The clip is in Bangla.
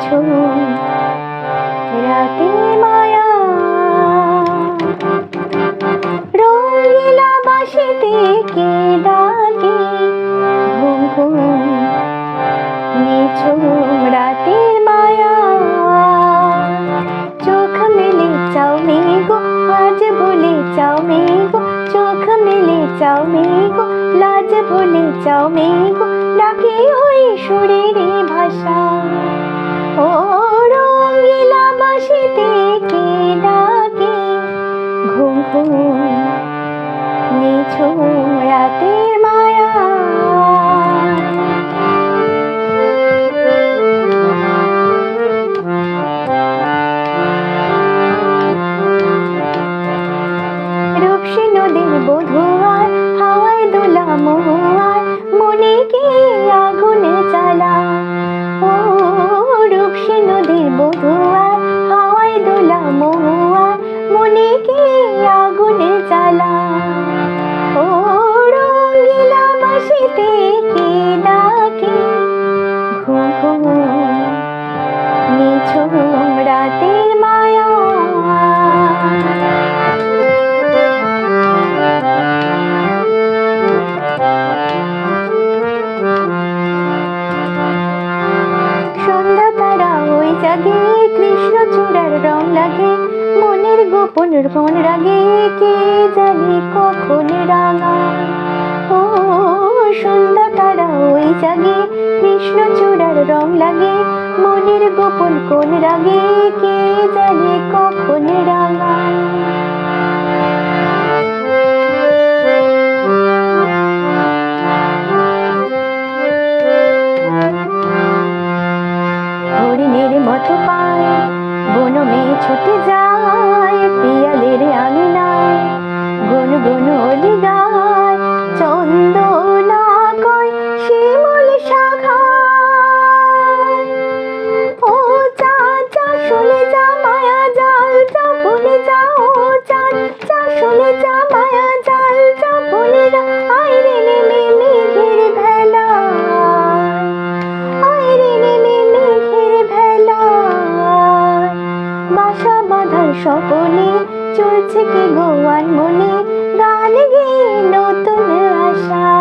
নিঝুম রাতে মায়া রঙিলা বাঁশিতে কে ডাকে ঘুম ঘুম নিঝুম রাতের মায়া চোখ মেলে চাও মেঘো আজ ভুলে যাও মেঘো চোখ মেলে চাও মেঘো লাজ ভুলে যাও মেঘো ডাকে ওই সুরের ভাষা ও রঙিলা বাঁশিতে কে ডাকে ঘুম ঘুম নিঝুম রাতের মায়া রূপসী নদীর বধুয়ার হাওয়ায় দোলা মহুয়ার মনে কে আগুন জ্বালা ও রূপসী নদীর বধুয়ার হাওয়ায় দোলা মহুয়ার মনে কে আগুন জ্বালা ও রঙিলা বাঁশিতে কে ডাকে ঘুম ঘুম নিঝুম রাতের মায়া জাগে কৃষ্ণচূড়ার রং লাগে মনের গোপন মন রাগে কে জানে কখন রাঙা ও সন্ধ্যা তারা ওই জাগে কৃষ্ণচূড়ার রং লাগে মনের গোপন কোন রাগে কে জানে কখন রাঙা হরিণের মতো পায় বনমে ছুটে যায় পিয়ালের আঙিনায় গুন গুন অলি গায় চন্দনা কয় শিমুল শাখায় ও চা চা শুনে যা মায়া জাল যা বলে যা ও চাঁদ চা শুনে যা মায়া জাল যা বলে যা আয় রে নেমে মেঘের ভেলা বাসা বাঁধার স্বপনে চলছে কি গোয়ান মনে গান গেয়ে নতুন আশা।